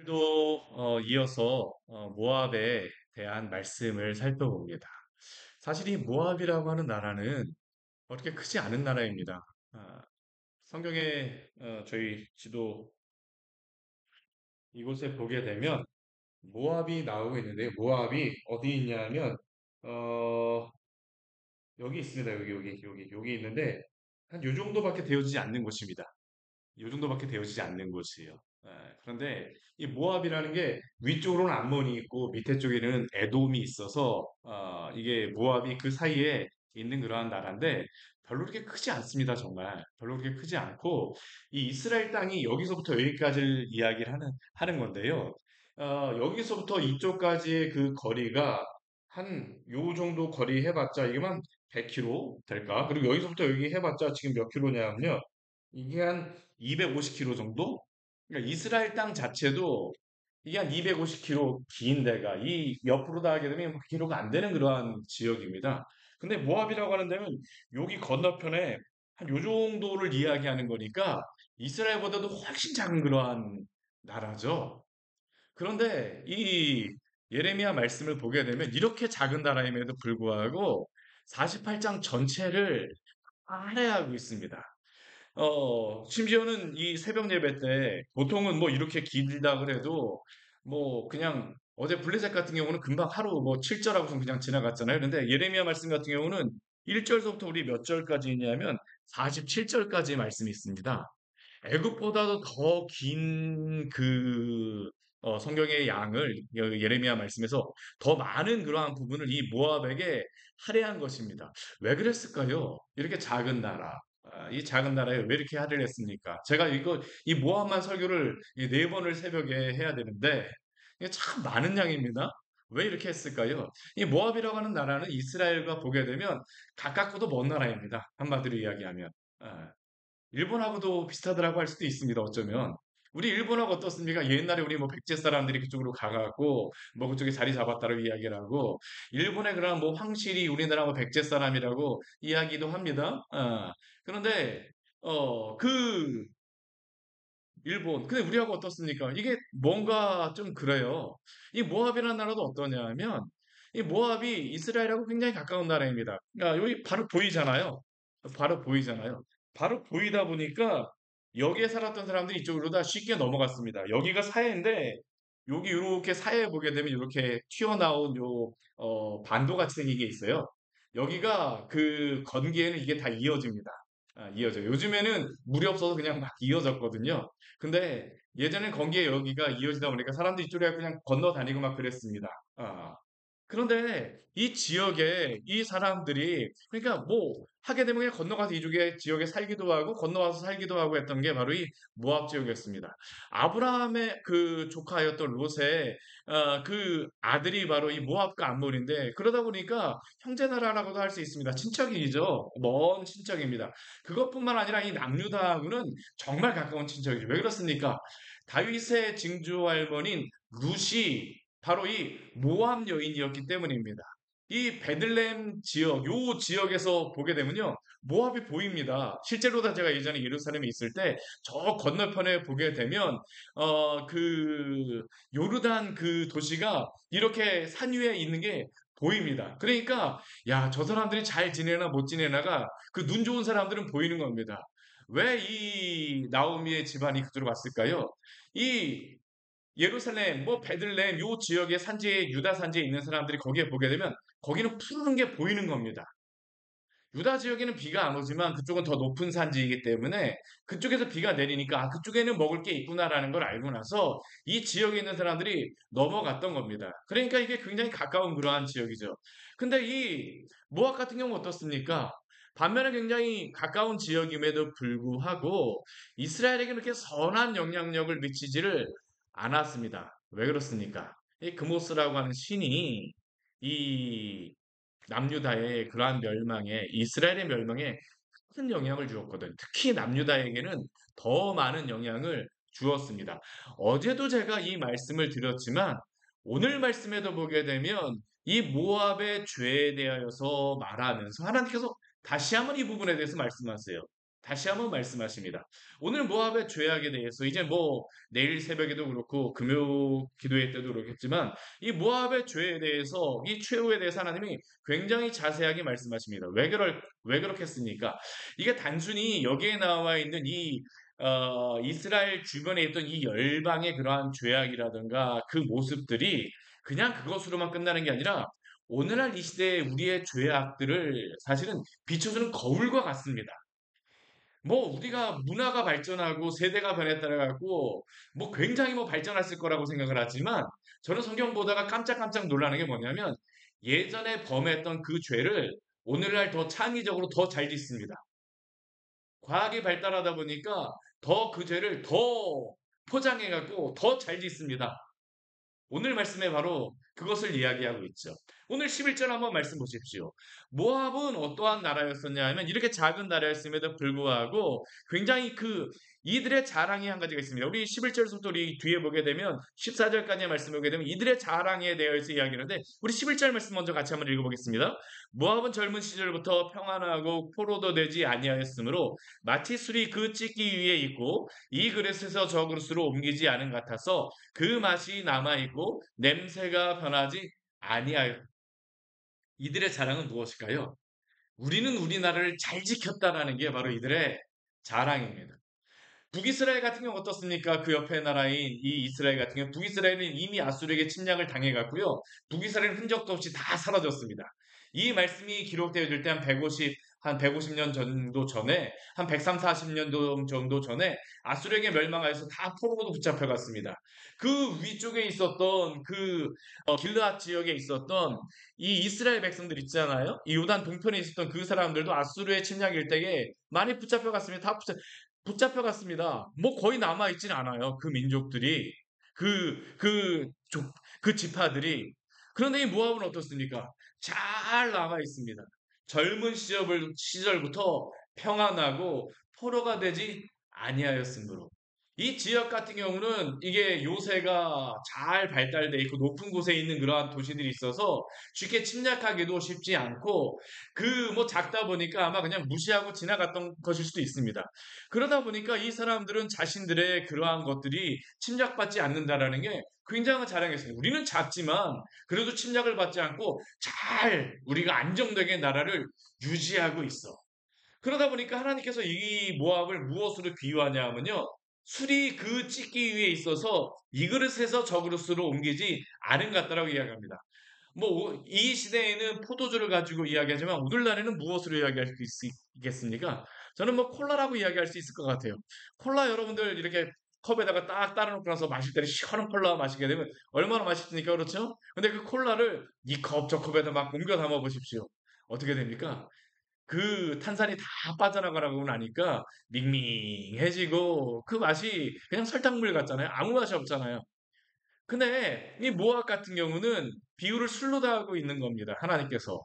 오늘도 이어서 모압에 대한 말씀을 살펴봅니다. 사실 이 모압이라고 하는 나라는 그렇게 크지 않은 나라입니다. 아, 성경에 저희 지도 이곳에 보게 되면 모압이 나오고 있는데 모압이 어디 있냐면 어, 여기 있습니다. 여기 있는데 한 요 정도밖에 되어지지 않는 곳입니다. 이 정도밖에 되어지지 않는 곳이에요. 예, 그런데 이 모압이라는 게 위쪽으로는 암몬이 있고 밑에 쪽에는 에돔이 있어서 이게 모압이 그 사이에 있는 그러한 나라인데 별로 그렇게 크지 않습니다, 정말. 별로 그렇게 크지 않고 이 이스라엘 땅이 여기서부터 여기까지를 이야기를 하는 건데요. 여기서부터 이쪽까지의 그 거리가 한 요 정도 거리 해봤자 이게만 100km 될까? 그리고 여기서부터 여기 해봤자 지금 몇 킬로냐면요. 이게 한 250km 정도? 그러니까 이스라엘 땅 자체도 이게 한 250km 긴 데가 이 옆으로 다 하게 되면 킬로가 안 되는 그러한 지역입니다. 근데 모압이라고 하는 데는 여기 건너편에 한 요 정도를 이야기하는 거니까 이스라엘보다도 훨씬 작은 그러한 나라죠. 그런데 이 예레미야 말씀을 보게 되면 이렇게 작은 나라임에도 불구하고 48장 전체를 할애하고 있습니다. 심지어는 이 새벽 예배 때 보통은 뭐 이렇게 길다 그래도 뭐 그냥 어제 블레셋 같은 경우는 금방 하루 뭐 7절하고서 그냥 지나갔잖아요. 근데 예레미야 말씀 같은 경우는 1절서부터 우리 몇 절까지 있냐면 47절까지 말씀이 있습니다. 애굽보다도 더 긴 그 성경의 양을 예레미야 말씀에서 더 많은 그러한 부분을 이 모압에게 할애한 것입니다. 왜 그랬을까요? 이렇게 작은 나라, 이 작은 나라에 왜 이렇게 할애를 했습니까? 제가 이 모압만 설교를 네 번을 새벽에 해야 되는데 이게 참 많은 양입니다. 왜 이렇게 했을까요? 이 모압이라고 하는 나라는 이스라엘과 보게 되면 가깝고도 먼 나라입니다. 한마디로 이야기하면. 아, 일본하고도 비슷하더라고 할 수도 있습니다. 어쩌면. 우리 일본하고 어떻습니까? 옛날에 우리 뭐 백제 사람들이 그쪽으로 가갖고 뭐 그쪽에 자리 잡았다고 이야기를 하고 일본의 그런 뭐 황실이 우리나라 뭐 백제 사람이라고 이야기도 합니다. 그런데 그 일본 근데 우리하고 어떻습니까? 이게 뭔가 좀 그래요. 이 모압이라는 나라도 어떠냐면 이 모압이 이스라엘하고 굉장히 가까운 나라입니다. 여기 바로 보이잖아요. 바로 보이잖아요. 바로 보이다 보니까 여기에 살았던 사람들이 이쪽으로 다 쉽게 넘어갔습니다. 여기가 사해인데 여기 이렇게 사해에 보게 되면 이렇게 튀어나온 요 반도 같이 생긴 게 있어요. 여기가 그 건기에는 이게 다 이어집니다. 이어져. 요즘에는 물이 없어서 그냥 막 이어졌거든요. 근데 예전엔 건기에 여기가 이어지다 보니까 사람들이 이쪽에 그냥 건너 다니고 막 그랬습니다. 그런데 이 지역에 이 사람들이 그러니까 뭐 하게 되면 그냥 건너가서 이쪽에 지역에 살기도 하고 건너와서 살기도 하고 했던 게 바로 이 모압 지역이었습니다. 아브라함의 그 조카였던 롯의 그 아들이 바로 이 모압과 암몬인데 그러다 보니까 형제나라라고도 할 수 있습니다. 친척이죠. 먼 친척입니다. 그것뿐만 아니라 이 남유다하고는 정말 가까운 친척이죠. 왜 그렇습니까? 다윗의 증조 할머니인 룻이 바로 이 모압 여인이었기 때문입니다. 이 베들레헴 지역, 요 지역에서 보게 되면요, 모압이 보입니다. 실제로 다 제가 예전에 예루살렘에 있을 때 저 건너편에 보게 되면 그 요르단 그 도시가 이렇게 산 위에 있는 게 보입니다. 그러니까 야, 저 사람들이 잘 지내나 못 지내나가 그 눈 좋은 사람들은 보이는 겁니다. 왜 이 나오미의 집안이 그쪽으로 갔을까요? 이 예루살렘, 뭐 베들레헴 요 지역의 산지에 유다 산지에 있는 사람들이 거기에 보게 되면 거기는 푸른 게 보이는 겁니다. 유다 지역에는 비가 안 오지만 그쪽은 더 높은 산지이기 때문에 그쪽에서 비가 내리니까 그쪽에는 먹을 게 있구나라는 걸 알고 나서 이 지역에 있는 사람들이 넘어갔던 겁니다. 그러니까 이게 굉장히 가까운 그러한 지역이죠. 근데 이 모압 같은 경우는 어떻습니까? 반면에 굉장히 가까운 지역임에도 불구하고 이스라엘에게 그렇게 선한 영향력을 미치지를 않았습니다. 왜 그렇습니까? 이 그모스라고 하는 신이 이 남유다의 그러한 멸망에 이스라엘의 멸망에 큰 영향을 주었거든. 특히 남유다에게는 더 많은 영향을 주었습니다. 어제도 제가 이 말씀을 드렸지만 오늘 말씀에도 보게 되면 이 모압의 죄에 대하여서 말하면서 하나님께서 다시 한번 이 부분에 대해서 말씀하세요. 다시 한번 말씀하십니다. 오늘 모압의 죄악에 대해서 이제 뭐 내일 새벽에도 그렇고 금요 기도회 때도 그렇겠지만 이 모압의 죄에 대해서 이 최후에 대해서 하나님이 굉장히 자세하게 말씀하십니다. 왜 그렇겠습니까? 이게 단순히 여기에 나와 있는 이 이스라엘 주변에 있던 이 열방의 그러한 죄악이라든가 그 모습들이 그냥 그것으로만 끝나는 게 아니라 오늘날 이 시대의 우리의 죄악들을 사실은 비춰주는 거울과 같습니다. 뭐 우리가 문화가 발전하고 세대가 변했다래 갖고 뭐 굉장히 뭐 발전했을 거라고 생각을 하지만 저는 성경 보다가 깜짝깜짝 놀라는 게 뭐냐면 예전에 범했던 그 죄를 오늘날 더 창의적으로 더 잘 짓습니다. 과학이 발달하다 보니까 더 그 죄를 더 포장해 갖고 더 잘 짓습니다. 오늘 말씀에 바로 그것을 이야기하고 있죠. 오늘 11절 한번 말씀 보십시오. 모압은 어떠한 나라였었냐 하면 이렇게 작은 나라였음에도 불구하고 굉장히 이들의 자랑이 한 가지가 있습니다. 우리 11절부터 우리 뒤에 보게 되면 14절까지의 말씀을 보게 되면 이들의 자랑에 대해서 이야기하는데 우리 11절 말씀 먼저 같이 한번 읽어보겠습니다. 모압은 젊은 시절부터 평안하고 포로도 되지 아니하였으므로 마치 술이 그 찢기 위에 있고 이 그릇에서 저 그릇으로 옮기지 않은 같아서 그 맛이 남아있고 냄새가 변하지 아니하여 이들의 자랑은 무엇일까요? 우리는 우리나라를 잘 지켰다라는 게 바로 이들의 자랑입니다. 북이스라엘 같은 경우 어떻습니까? 그 옆에 나라인 이 이스라엘 같은 경우 북이스라엘은 이미 아수르에게 침략을 당해갔고요. 북이스라엘은 흔적도 없이 다 사라졌습니다. 이 말씀이 기록되어 있을 때 한 150년 정도 전에 한 130, 40년 정도 전에 아수르에게 멸망하여서 다 포로로 붙잡혀갔습니다. 그 위쪽에 있었던 길르앗 지역에 있었던 이 이스라엘 백성들 있잖아요. 이 요단 동편에 있었던 그 사람들도 아수르의 침략일 때에 많이 붙잡혀갔습니다. 붙잡혀갔습니다. 뭐 거의 남아있진 않아요. 그 민족들이. 그, 그, 그 지파들이. 그런데 이 모압은 어떻습니까? 잘 남아있습니다. 젊은 시절부터 평안하고 포로가 되지 아니하였으므로. 이 지역 같은 경우는 이게 요새가 잘 발달돼 있고 높은 곳에 있는 그러한 도시들이 있어서 쉽게 침략하기도 쉽지 않고 뭐 작다 보니까 아마 그냥 무시하고 지나갔던 것일 수도 있습니다. 그러다 보니까 이 사람들은 자신들의 그러한 것들이 침략받지 않는다라는 게 굉장한 자랑이었습니다. 우리는 작지만 그래도 침략을 받지 않고 잘 우리가 안정되게 나라를 유지하고 있어. 그러다 보니까 하나님께서 이 모압을 무엇으로 비유하냐 하면요. 술이 그 찢기 위에 있어서 이 그릇에서 저 그릇으로 옮기지 않은 것 같다라고 이야기합니다. 뭐 이 시대에는 포도주를 가지고 이야기하지만 오늘날에는 무엇으로 이야기할 수 있겠습니까? 저는 뭐 콜라라고 이야기할 수 있을 것 같아요. 콜라 여러분들 이렇게 컵에다가 딱 따라놓고 나서 마실 때는 시원한 콜라 마시게 되면 얼마나 맛있습니까? 그렇죠? 근데 그 콜라를 이 컵 저 컵에다 막 옮겨 담아 보십시오. 어떻게 됩니까? 그 탄산이 다 빠져나가고 나니까 밍밍해지고 그 맛이 그냥 설탕물 같잖아요. 아무 맛이 없잖아요. 근데 이 모압 같은 경우는 비유를 술로 다 하고 있는 겁니다. 하나님께서.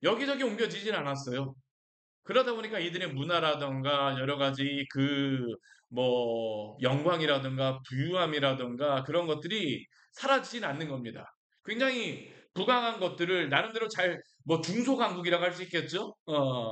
여기저기 옮겨지진 않았어요. 그러다 보니까 이들의 문화라든가 여러 가지 뭐 영광이라든가 부유함이라든가 그런 것들이 사라지진 않는 겁니다. 굉장히 부강한 것들을 나름대로 뭐 중소강국이라고 할 수 있겠죠?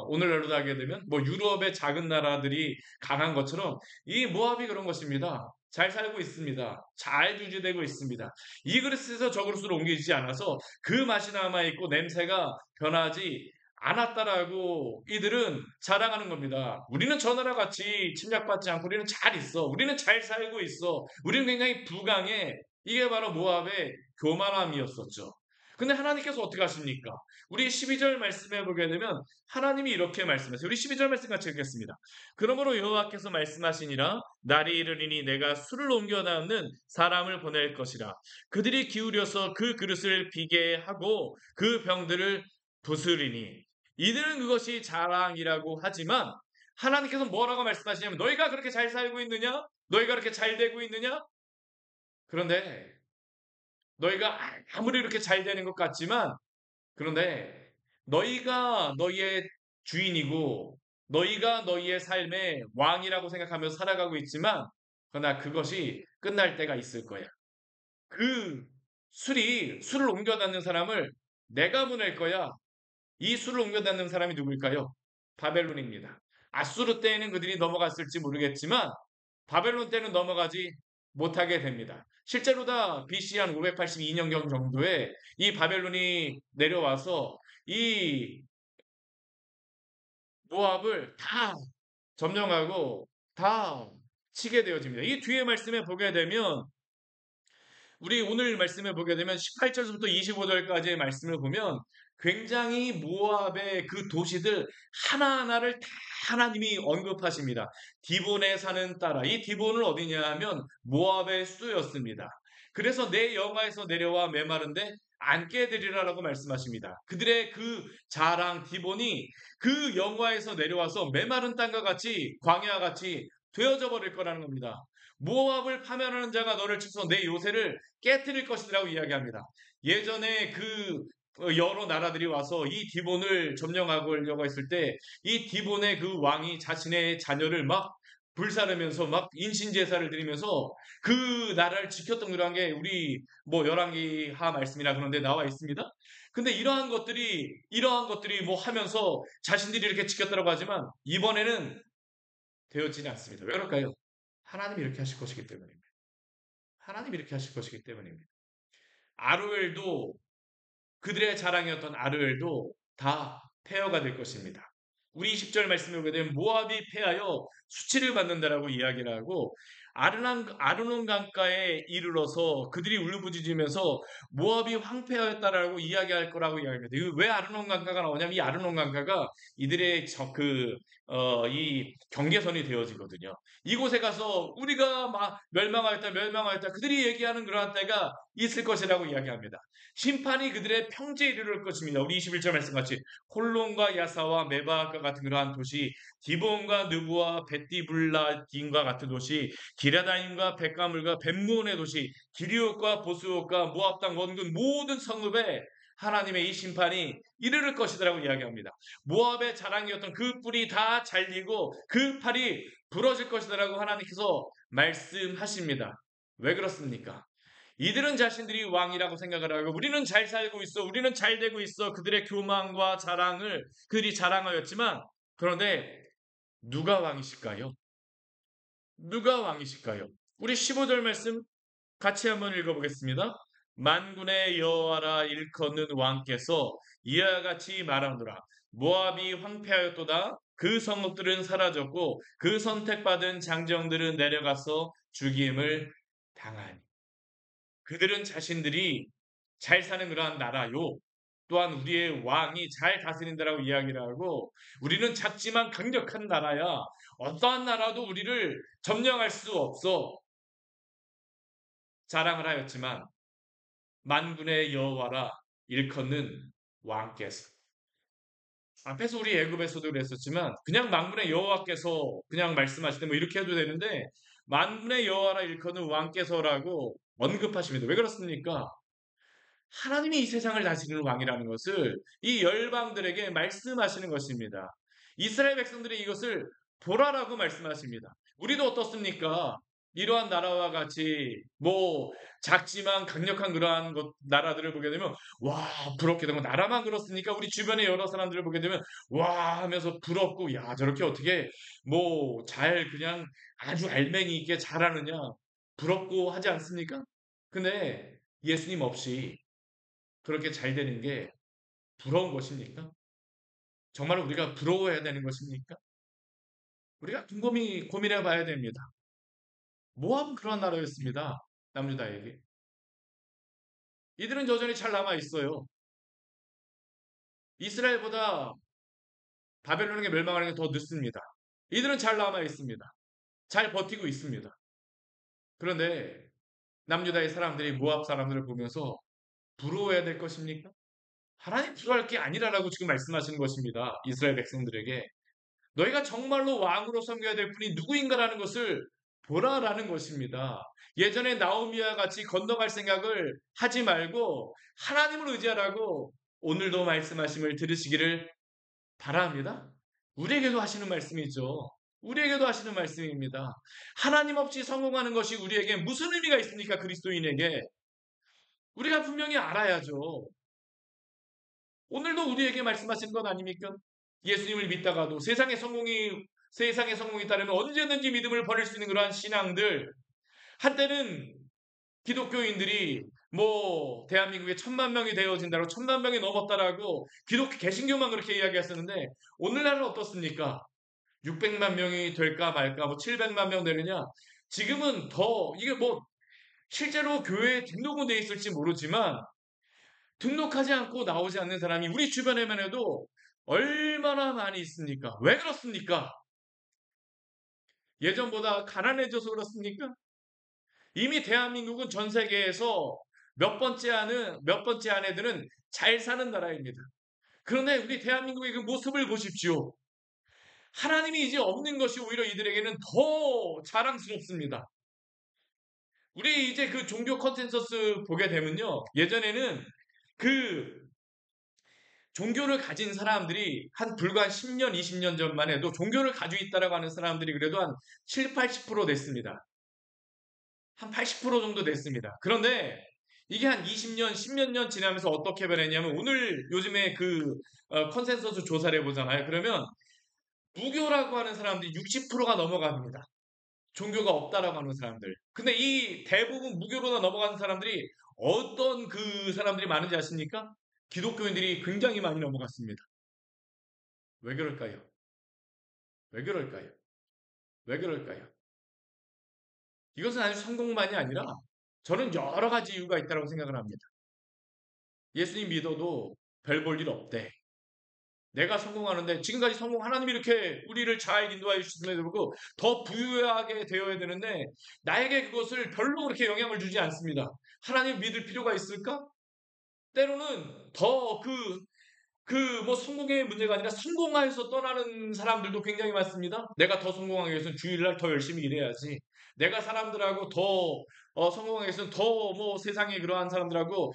오늘날로 하게 되면 뭐 유럽의 작은 나라들이 강한 것처럼 이 모압이 그런 것입니다. 잘 살고 있습니다. 잘 유지되고 있습니다. 이 그릇에서 저 그릇으로 옮기지 않아서 그 맛이 남아있고 냄새가 변하지 않았다라고 이들은 자랑하는 겁니다. 우리는 저 나라 같이 침략받지 않고 우리는 잘 있어. 우리는 잘 살고 있어. 우리는 굉장히 부강해. 이게 바로 모압의 교만함이었었죠. 근데 하나님께서 어떻게 하십니까? 우리 12절 말씀해 보게 되면 하나님이 이렇게 말씀하세요. 우리 12절 말씀 같이 읽겠습니다. 그러므로 여호와께서 말씀하시니라 날이 이르리니 내가 술을 옮겨 담는 사람을 보낼 것이라. 그들이 기울여서 그 그릇을 비게 하고 그 병들을 부수리니 이들은 그것이 자랑이라고 하지만 하나님께서 뭐라고 말씀하시냐면 너희가 그렇게 잘 살고 있느냐? 너희가 그렇게 잘 되고 있느냐? 그런데 너희가 아무리 이렇게 잘 되는 것 같지만 그런데 너희가 너희의 주인이고 너희가 너희의 삶의 왕이라고 생각하며 살아가고 있지만 그러나 그것이 끝날 때가 있을 거야. 그 술을 옮겨다는 사람을 내가 보낼 거야. 이 술을 옮겨다는 사람이 누구일까요? 바벨론입니다. 아수르 때에는 그들이 넘어갔을지 모르겠지만 바벨론 때는 넘어가지 못하게 됩니다. 실제로 다 BC 한 582년경 정도에 이 바벨론이 내려와서 이 모압을 다 점령하고 다 치게 되어집니다. 이 뒤에 말씀에 보게 되면 우리 오늘 말씀을 보게 되면 18절부터 25절까지의 말씀을 보면 굉장히 모압의 그 도시들 하나하나를 다 하나님이 언급하십니다. 디본에 사는 딸아. 이 디본은 어디냐 하면 모압의 수도였습니다. 그래서 내 영화에서 내려와 메마른데 앉게 되리라라고 말씀하십니다. 그들의 그 자랑 디본이 그 영화에서 내려와서 메마른 땅과 같이 광야와 같이 되어져 버릴 거라는 겁니다. 모압을 파멸하는 자가 너를 쳐서 내 요새를 깨뜨릴 것이라고 이야기합니다. 예전에 그 여러 나라들이 와서 이 디본을 점령하려고 했을 때 이 디본의 그 왕이 자신의 자녀를 막 불사르면서 막 인신제사를 드리면서 그 나라를 지켰던 그런 게 우리 뭐 열왕기하 말씀이나 그런 데 나와 있습니다. 근데 이러한 것들이 뭐 하면서 자신들이 이렇게 지켰다고 하지만 이번에는 되어지지 않습니다. 왜 그럴까요? 하나님이 이렇게 하실 것이기 때문입니다. 하나님이 이렇게 하실 것이기 때문입니다. 아루엘도 그들의 자랑이었던 아르엘도 다 폐허가 될 것입니다. 우리 20절 말씀에 보게 되면 모압이 패하여 수치를 받는다라고 이야기를 하고 아르논 강가에 이르러서 그들이 울부짖으면서 모압이 황폐하였다라고 이야기할 거라고 이야기합니다. 왜 아르논 강가가 나오냐면 이 아르논 강가가 이들의 이 경계선이 되어지거든요. 이곳에 가서 우리가 막 멸망하였다 그들이 얘기하는 그러한 때가 있을 것이라고 이야기합니다. 심판이 그들의 평지에 이르를 것입니다. 우리 21절 말씀같이 홀론과 야사와 메바과 같은 그러한 도시, 디본과 느부와 벳디블라딘과 같은 도시, 기라다임과 백가물과 벳무온의 도시, 기리옷과 보스옷과 모압 땅 원근 모든 성읍에 하나님의 이 심판이 이르를 것이라고 이야기합니다. 모압의 자랑이었던 그 뿔이 다 잘리고 그 팔이 부러질 것이라고 하나님께서 말씀하십니다. 왜 그렇습니까? 이들은 자신들이 왕이라고 생각을 하고 우리는 잘 살고 있어. 우리는 잘 되고 있어. 그들의 교만과 자랑을 그들이 자랑하였지만 그런데 누가 왕이실까요? 누가 왕이실까요? 우리 15절 말씀 같이 한번 읽어보겠습니다. 만군의 여호와라 일컫는 왕께서 이와 같이 말하노라. 모압이 황폐하였도다. 그 성읍들은 사라졌고 그 선택받은 장정들은 내려가서 죽임을 당하니. 그들은 자신들이 잘 사는 그러한 나라요. 또한 우리의 왕이 잘 다스린다라고 이야기를 하고 우리는 작지만 강력한 나라야. 어떠한 나라도 우리를 점령할 수 없어. 자랑을 하였지만 만군의 여호와라 일컫는 왕께서 앞에서 우리 애굽에서도 그랬었지만 그냥 만군의 여호와께서 그냥 말씀하실 때 뭐 이렇게 해도 되는데 만군의 여호와라 일컫는 왕께서라고 언급하십니다. 왜 그렇습니까? 하나님이 이 세상을 다스리는 왕이라는 것을 이 열방들에게 말씀하시는 것입니다. 이스라엘 백성들이 이것을 보라라고 말씀하십니다. 우리도 어떻습니까? 이러한 나라와 같이 뭐 작지만 강력한 그러한 나라들을 보게 되면 와 부럽게 되고 나라만 그렇습니까? 우리 주변의 여러 사람들을 보게 되면 와 하면서 부럽고 야 저렇게 어떻게 뭐 잘 그냥 아주 알맹이 있게 잘하느냐 부럽고 하지 않습니까? 근데 예수님 없이 그렇게 잘 되는 게 부러운 것입니까? 정말 우리가 부러워해야 되는 것입니까? 우리가 곰곰이 고민해 봐야 됩니다. 모압은 그러한 나라였습니다. 남유다에게. 이들은 여전히 잘 남아 있어요. 이스라엘보다 바벨론에게 멸망하는 게 더 늦습니다. 이들은 잘 남아 있습니다. 잘 버티고 있습니다. 그런데 남유다의 사람들이 모압 사람들을 보면서 부러워해야 될 것입니까? 하나님 부러워할 게 아니라라고 지금 말씀하시는 것입니다. 이스라엘 백성들에게. 너희가 정말로 왕으로 섬겨야 될 분이 누구인가라는 것을 보라라는 것입니다. 예전에 나오미와 같이 건너갈 생각을 하지 말고 하나님을 의지하라고 오늘도 말씀하심을 들으시기를 바랍니다. 우리에게도 하시는 말씀이죠. 우리에게도 하시는 말씀입니다. 하나님 없이 성공하는 것이 우리에게 무슨 의미가 있습니까? 그리스도인에게. 우리가 분명히 알아야죠. 오늘도 우리에게 말씀하시는 것 아닙니까? 예수님을 믿다가도 세상의 세상의 성공이 따르면 언제든지 믿음을 버릴 수 있는 그러한 신앙들, 한때는 기독교인들이 뭐 대한민국에 1,000만 명이 되어진다고 1,000만 명이 넘었다라고 기독교 개신교만 그렇게 이야기했었는데 오늘날은 어떻습니까? 600만 명이 될까 말까, 뭐 700만 명 되느냐? 지금은 더 이게 뭐 실제로 교회에 등록은 돼 있을지 모르지만 등록하지 않고 나오지 않는 사람이 우리 주변에만 해도 얼마나 많이 있습니까? 왜 그렇습니까? 예전보다 가난해져서 그렇습니까? 이미 대한민국은 전 세계에서 몇 번째 안에들은 잘 사는 나라입니다. 그런데 우리 대한민국의 그 모습을 보십시오. 하나님이 이제 없는 것이 오히려 이들에게는 더 자랑스럽습니다. 우리 이제 그 종교 컨센서스 보게 되면요. 예전에는 그 종교를 가진 사람들이 한 불과 한 10년, 20년 전만 해도 종교를 가지고 있다라고 하는 사람들이 그래도 한 7, 80% 됐습니다. 한 80% 정도 됐습니다. 그런데 이게 한 20년, 10몇 년 지나면서 어떻게 변했냐면 오늘 요즘에 그 컨센서스 조사를 해보잖아요. 그러면 무교라고 하는 사람들이 60%가 넘어갑니다. 종교가 없다라고 하는 사람들. 근데 이 대부분 무교로 넘어가는 사람들이 어떤 그 사람들이 많은지 아십니까? 기독교인들이 굉장히 많이 넘어갔습니다. 왜 그럴까요? 왜 그럴까요? 왜 그럴까요? 이것은 아주 성공만이 아니라 저는 여러 가지 이유가 있다고 생각을 합니다. 예수님 믿어도 별 볼 일 없대. 내가 성공하는데 지금까지 하나님이 이렇게 우리를 잘 인도하여 주셨음에도 불구하고 더 부유하게 되어야 되는데 나에게 그것을 별로 그렇게 영향을 주지 않습니다. 하나님 믿을 필요가 있을까? 때로는 더 뭐 성공의 문제가 아니라 성공하여서 떠나는 사람들도 굉장히 많습니다. 내가 더 성공하기 위해서는 주일날 더 열심히 일해야지. 내가 사람들하고 더 성공하기 위해서는 더 뭐 세상에 그러한 사람들하고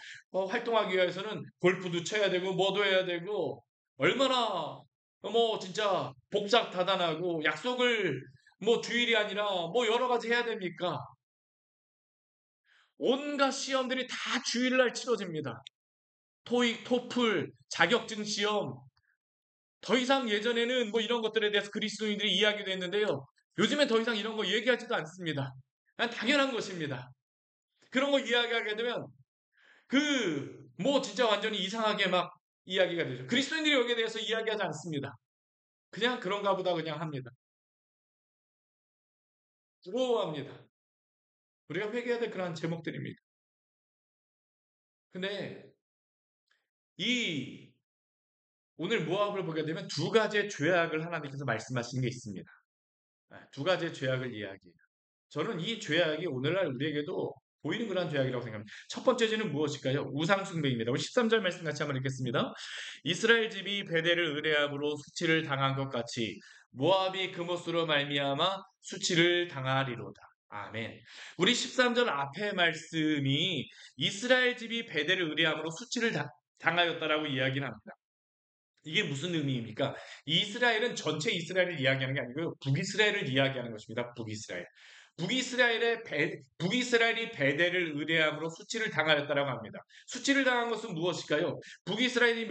활동하기 위해서는 골프도 쳐야 되고 뭐도 해야 되고 얼마나 뭐 진짜 복잡 다단하고 약속을 뭐 주일이 아니라 뭐 여러 가지 해야 됩니까? 온갖 시험들이 다 주일날 치러집니다. 토익, 토플, 자격증 시험, 더 이상 예전에는 뭐 이런 것들에 대해서 그리스도인들이 이야기도 했는데요. 요즘엔 더 이상 이런 거 얘기하지도 않습니다. 그냥 당연한 것입니다. 그런 거 이야기하게 되면 뭐 진짜 완전히 이상하게 막 이야기가 되죠. 그리스도인들이 여기에 대해서 이야기하지 않습니다. 그냥 그런가 보다 그냥 합니다. 부러워합니다. 우리가 회개해야 될 그러한 제목들입니다. 근데 이 오늘 모압을 보게 되면 두 가지의 죄악을 하나님께서 말씀하시는 게 있습니다. 두 가지의 죄악을 이야기해요. 저는 이 죄악이 오늘날 우리에게도 보이는 그런 죄악이라고 생각합니다. 첫 번째 죄는 무엇일까요? 우상숭배입니다. 우리 13절 말씀 같이 한번 읽겠습니다. 이스라엘 집이 베델을 의뢰함으로 수치를 당한 것 같이 모압이 그못으로 말미암아 수치를 당하리로다. 아멘. 우리 13절 앞의 말씀이 이스라엘 집이 베델을 의뢰함으로 수치를 당하였다라고 이야기를 합니다. 이게 무슨 의미입니까? 이스라엘은 전체 이스라엘을 이야기하는 게 아니고요. 북이스라엘을 이야기하는 것입니다. 북이스라엘. 북이스라엘이 베델을 의뢰함으로 수치를 당하였다라고 합니다. 수치를 당한 것은 무엇일까요? 북이스라엘이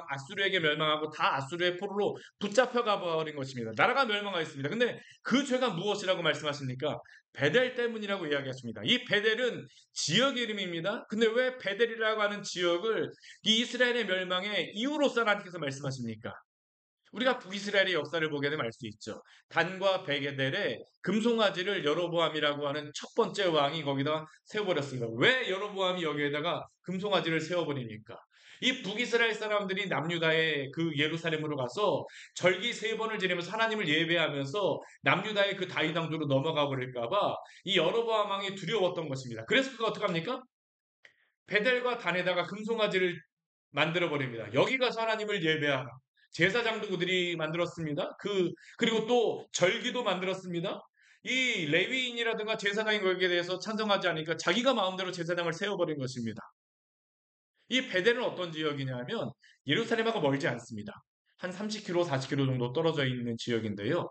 아수르에게 멸망하고 다 아수르의 포로로 붙잡혀가 버린 것입니다. 나라가 멸망하였습니다. 근데 그 죄가 무엇이라고 말씀하십니까? 베델 때문이라고 이야기하십니다. 이 베델은 지역 이름입니다. 근데 왜 베델이라고 하는 지역을 이 이스라엘의 멸망의 이유로서 하나님께서 말씀하십니까? 우리가 북이스라엘의 역사를 보게 되면 알 수 있죠. 단과 베게델에 금송아지를 여로보암이라고 하는 첫 번째 왕이 거기다 세워버렸습니다. 왜 여로보암이 여기에다가 금송아지를 세워버립니까? 이 북이스라엘 사람들이 남유다의 그 예루살렘으로 가서 절기 3번을 지내면서 하나님을 예배하면서 남유다의 그 다윗 왕조로 넘어가 버릴까봐 이 여로보암 왕이 두려웠던 것입니다. 그래서 그거 어떡합니까? 베델과 단에다가 금송아지를 만들어 버립니다. 여기 가서 하나님을 예배하라. 제사장도 그들이 만들었습니다. 그리고 또 절기도 만들었습니다. 이 레위인이라든가 제사장이 거기에 대해서 찬성하지 않으니까 자기가 마음대로 제사장을 세워버린 것입니다. 이 베델은 어떤 지역이냐면 예루살렘하고 멀지 않습니다. 한 30km, 40km 정도 떨어져 있는 지역인데요.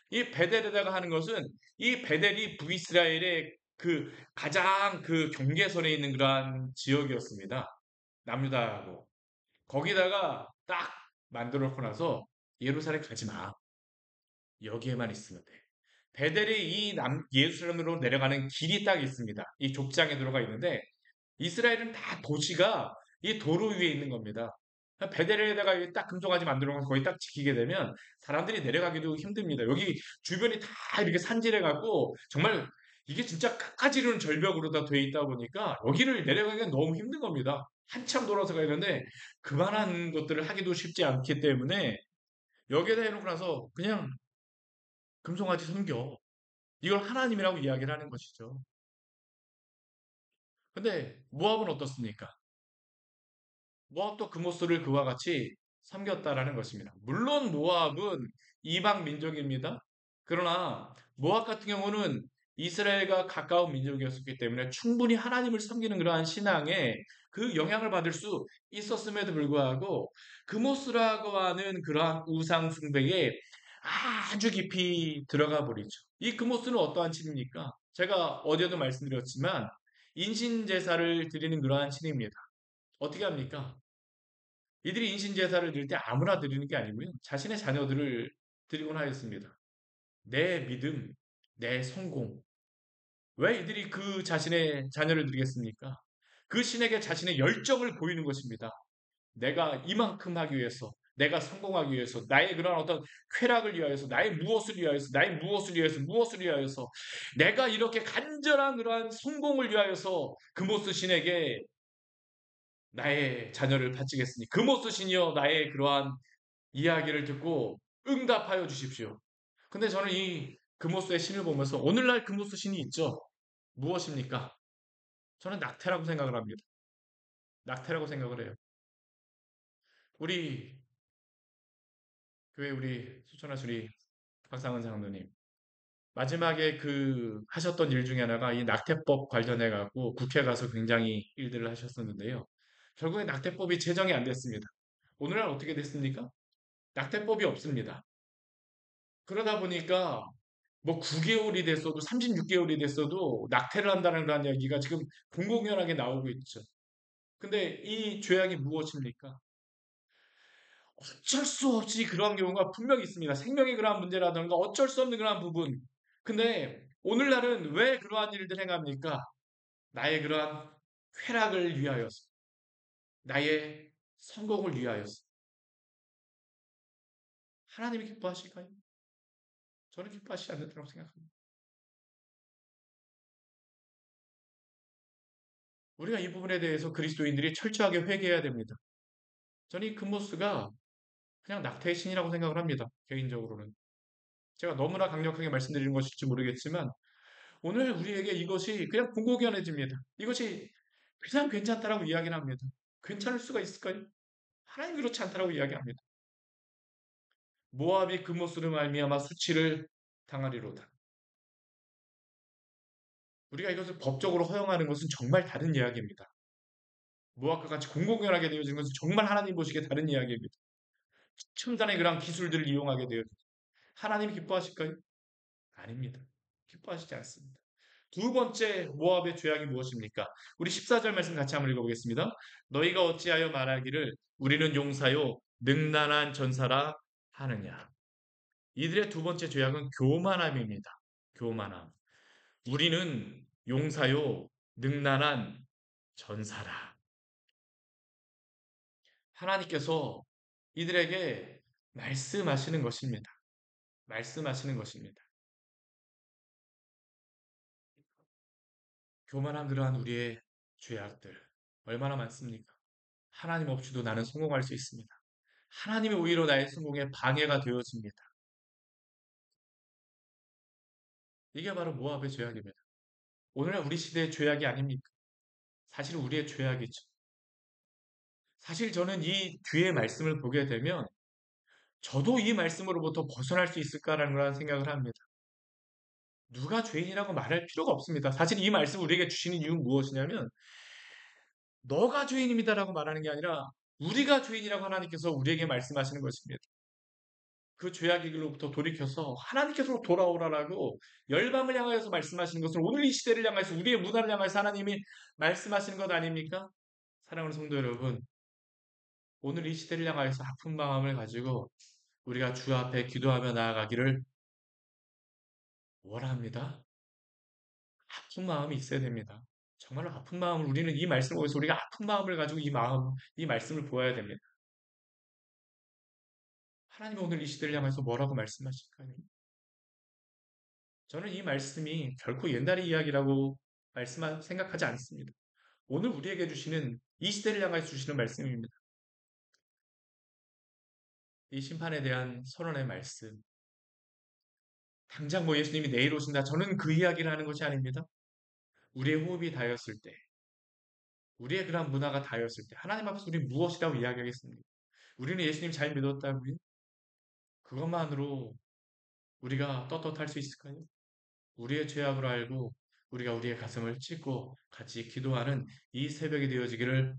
이 베델에다가 하는 것은 이 베델이 북이스라엘의 그 가장 그 경계선에 있는 그러한 지역이었습니다. 남유다하고. 거기다가 딱 만들어 놓고 나서 예루살렘 가지 마. 여기에만 있으면 돼. 베델이 이 예루살렘으로 내려가는 길이 딱 있습니다. 이 족장에 들어가 있는데 이스라엘은 다 도시가 이 도로 위에 있는 겁니다. 베델에다가 딱 금송아지 만들어 놓고 거기 딱 지키게 되면 사람들이 내려가기도 힘듭니다. 여기 주변이 다 이렇게 산지해 갖고 정말 이게 진짜 깎아지르는 절벽으로 다 돼 있다 보니까 여기를 내려가기가 너무 힘든 겁니다. 한참 돌아서 가야 되는데 그만한 것들을 하기도 쉽지 않기 때문에 여기에다 해놓고 나서 그냥 금송아지 섬겨. 이걸 하나님이라고 이야기를 하는 것이죠. 근데 모압은 어떻습니까? 모압도 그 모습을 그와 같이 섬겼다라는 것입니다. 물론 모압은 이방 민족입니다. 그러나 모압 같은 경우는 이스라엘과 가까운 민족이었기 때문에 충분히 하나님을 섬기는 그러한 신앙에 그 영향을 받을 수 있었음에도 불구하고 그모스라고 하는 그러한 우상 숭배에 아주 깊이 들어가 버리죠. 이 그모스는 어떠한 신입니까? 제가 어제도 말씀드렸지만 인신 제사를 드리는 그러한 신입니다. 어떻게 합니까? 이들이 인신제사를 드릴 때 아무나 드리는 게 아니고요. 자신의 자녀들을 드리곤 하였습니다. 내 믿음, 내 성공. 왜 이들이 그 자신의 자녀를 드리겠습니까? 그 신에게 자신의 열정을 보이는 것입니다. 내가 이만큼 하기 위해서, 내가 성공하기 위해서, 나의 그런 어떤 쾌락을 위하여서, 나의 무엇을 위하여서, 나의 무엇을 위하여서, 무엇을 위하여서, 내가 이렇게 간절한 그러한 성공을 위하여서 금오스 신에게 나의 자녀를 바치겠으니 금오스 신이여 나의 그러한 이야기를 듣고 응답하여 주십시오. 근데 저는 이 금오스의 신을 보면서 오늘날 금오스 신이 있죠. 무엇입니까? 저는 낙태라고 생각을 합니다. 낙태라고 생각을 해요. 우리 교회 우리 수천하수 리 박상은 장로님 마지막에 그 하셨던 일 중에 하나가 이 낙태법 관련해 갖고 국회 가서 굉장히 일들을 하셨었는데요. 결국에 낙태법이 제정이 안 됐습니다. 오늘날 어떻게 됐습니까? 낙태법이 없습니다. 그러다 보니까 뭐 9개월이 됐어도 36개월이 됐어도 낙태를 한다는 그런 이야기가 지금 공공연하게 나오고 있죠. 근데 이 죄악이 무엇입니까? 어쩔 수 없이 그러한 경우가 분명히 있습니다. 생명의 그러한 문제라든가 어쩔 수 없는 그러한 부분. 근데 오늘날은 왜 그러한 일들 행합니까? 나의 그러한 쾌락을 위하여서, 나의 성공을 위하여서. 하나님이 기뻐하실까요? 저는 기뻐하시지 않는다고 생각합니다. 우리가 이 부분에 대해서 그리스도인들이 철저하게 회개해야 됩니다. 저는 이 금모스가 그냥 낙태의 신이라고 생각을 합니다. 개인적으로는. 제가 너무나 강력하게 말씀드리는 것일지 모르겠지만 오늘 우리에게 이것이 그냥 공공연해집니다. 이것이 그냥 괜찮다라고 이야기를 합니다. 괜찮을 수가 있을까요? 하나님 그렇지 않다라고 이야기합니다. 모압이 금모스로 말미암아 수치를 당하리로다. 우리가 이것을 법적으로 허용하는 것은 정말 다른 이야기입니다. 모압과 같이 공공연하게 되어지는 것은 정말 하나님 보시기에 다른 이야기입니다. 첨단의 그런 기술들을 이용하게 되어 하나님이 기뻐하실까요? 아닙니다. 기뻐하시지 않습니다. 두 번째 모압의 죄악이 무엇입니까? 우리 14절 말씀 같이 한번 읽어보겠습니다. 너희가 어찌하여 말하기를 우리는 용사요 능란한 전사라 하느냐. 이들의 두 번째 죄악은 교만함입니다. 교만함. 우리는 용사요 능란한 전사라. 하나님께서 이들에게 말씀하시는 것입니다. 말씀하시는 것입니다. 교만한 그러한 우리의 죄악들 얼마나 많습니까? 하나님 없이도 나는 성공할 수 있습니다. 하나님이 오히려 나의 성공에 방해가 되어집니다. 이게 바로 모압의 죄악입니다. 오늘날 우리 시대의 죄악이 아닙니까? 사실 우리의 죄악이죠. 사실 저는 이 뒤의 말씀을 보게 되면 저도 이 말씀으로부터 벗어날 수 있을까라는 그런 생각을 합니다. 누가 죄인이라고 말할 필요가 없습니다. 사실 이 말씀 우리에게 주시는 이유는 무엇이냐면 너가 죄인입니다라고 말하는 게 아니라 우리가 죄인이라고 하나님께서 우리에게 말씀하시는 것입니다. 그 죄악의 길로부터 돌이켜서 하나님께서 돌아오라라고 열방을 향하여서 말씀하시는 것은 오늘 이 시대를 향해서 우리의 문화를 향해서 하나님이 말씀하시는 것 아닙니까? 사랑하는 성도 여러분, 오늘 이 시대를 향하여서 아픈 마음을 가지고 우리가 주 앞에 기도하며 나아가기를 원합니다. 아픈 마음이 있어야 됩니다. 정말로 아픈 마음을 우리는 이 말씀을 보면서 우리가 아픈 마음을 가지고 이 말씀을 보아야 됩니다. 하나님은 오늘 이 시대를 향해서 뭐라고 말씀하실까요? 저는 이 말씀이 결코 옛날의 이야기라고 생각하지 않습니다. 오늘 우리에게 주시는 이 시대를 향해서 주시는 말씀입니다. 이 심판에 대한 선언의 말씀. 당장 뭐 예수님이 내일 오신다. 저는 그 이야기를 하는 것이 아닙니다. 우리의 호흡이 닿였을 때, 우리의 그런 문화가 닿였을 때, 하나님 앞에서 우리 무엇이라고 이야기하겠습니까? 우리는 예수님 잘 믿었다고요? 그것만으로 우리가 떳떳할 수 있을까요? 우리의 죄악을 알고 우리가 우리의 가슴을 찢고 같이 기도하는 이 새벽이 되어지기를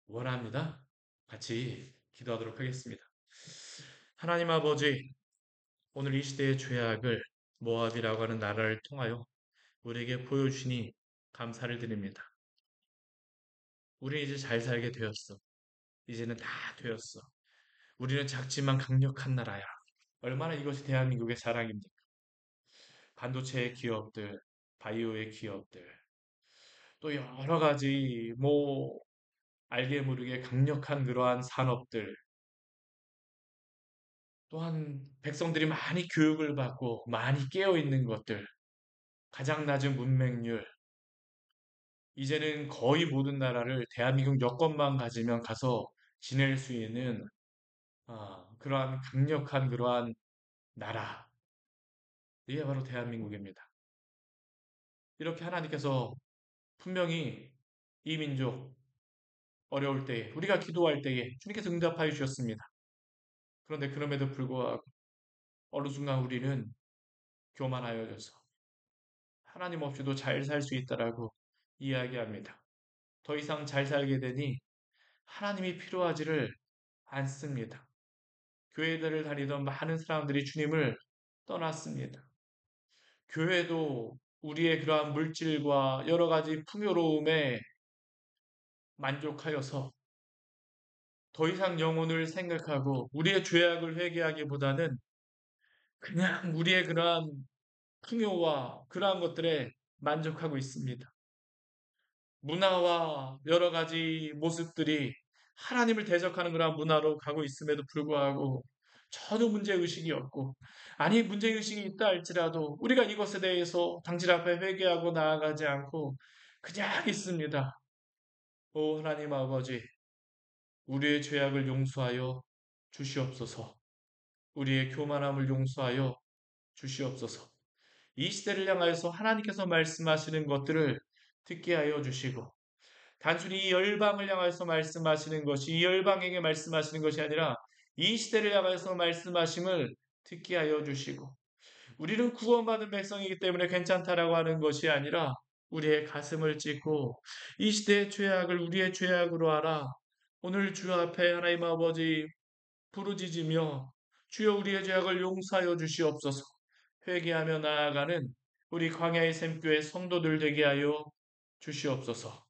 원합니다. 같이 기도하도록 하겠습니다. 하나님 아버지, 오늘 이 시대의 죄악을 모압이라고 하는 나라를 통하여 우리에게 보여주시니 감사를 드립니다. 우리 이제 잘 살게 되었어. 이제는 다 되었어. 우리는 작지만 강력한 나라야. 얼마나 이것이 대한민국의 자랑입니까? 반도체의 기업들, 바이오의 기업들, 또 여러 가지 알게 모르게 강력한 그러한 산업들, 또한 백성들이 많이 교육을 받고 많이 깨어 있는 것들, 가장 낮은 문맹률, 이제는 거의 모든 나라를 대한민국 여권만 가지면 가서 지낼 수 있는 그러한 강력한 그러한 나라, 이게 바로 대한민국입니다. 이렇게 하나님께서 분명히 이 민족 어려울 때에 우리가 기도할 때에 주님께서 응답하여 주셨습니다. 그런데 그럼에도 불구하고 어느 순간 우리는 교만하여져서 하나님 없이도 잘 살 수 있다라고 이야기합니다. 더 이상 잘 살게 되니 하나님이 필요하지를 않습니다. 교회들을 다니던 많은 사람들이 주님을 떠났습니다. 교회도 우리의 그러한 물질과 여러 가지 풍요로움에 만족하여서 더 이상 영혼을 생각하고 우리의 죄악을 회개하기보다는 그냥 우리의 그러한 풍요와 그러한 것들에 만족하고 있습니다. 문화와 여러 가지 모습들이 하나님을 대적하는 그러한 문화로 가고 있음에도 불구하고 전혀 문제의식이 없고, 아니 문제의식이 있다 할지라도 우리가 이것에 대해서 당신 앞에 회개하고 나아가지 않고 그냥 있습니다. 오 하나님 아버지, 우리의 죄악을 용서하여 주시옵소서. 우리의 교만함을 용서하여 주시옵소서. 이 시대를 향하여서 하나님께서 말씀하시는 것들을 듣게 하여 주시고, 단순히 이 열방을 향해서 말씀하시는 것이 이 열방에게 말씀하시는 것이 아니라 이 시대를 향해서 말씀하심을 듣게 하여 주시고, 우리는 구원받은 백성이기 때문에 괜찮다라고 하는 것이 아니라 우리의 가슴을 찢고 이 시대의 죄악을 우리의 죄악으로 알아 오늘 주 앞에 하나님 아버지 부르짖으며 주여 우리의 죄악을 용서하여 주시옵소서. 회개하며 나아가는 우리 광야의 샘교회 성도들 되게 하여 주시옵소서.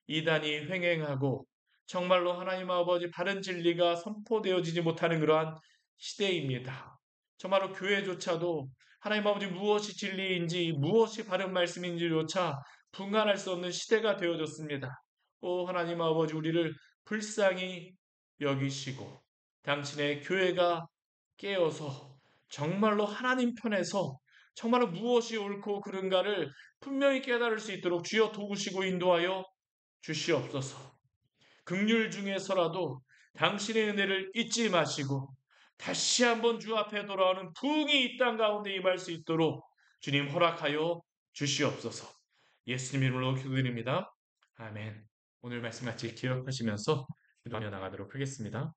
이단이 횡행하고 정말로 하나님 아버지 바른 진리가 선포되어지지 못하는 그러한 시대입니다. 정말로 교회조차도 하나님 아버지 무엇이 진리인지 무엇이 바른 말씀인지조차 분간할 수 없는 시대가 되어졌습니다. 오 하나님 아버지, 우리를 불쌍히 여기시고 당신의 교회가 깨어서 정말로 하나님 편에서 정말로 무엇이 옳고 그른가를 분명히 깨달을 수 있도록 주여 도우시고 인도하여 주시옵소서. 긍휼 중에서라도 당신의 은혜를 잊지 마시고 다시 한번 주 앞에 돌아오는 부흥이 이 땅 가운데 임할 수 있도록 주님 허락하여 주시옵소서. 예수님 이름으로 기도드립니다. 아멘. 오늘 말씀 같이 기억하시면서 기도하며 나가도록 하겠습니다.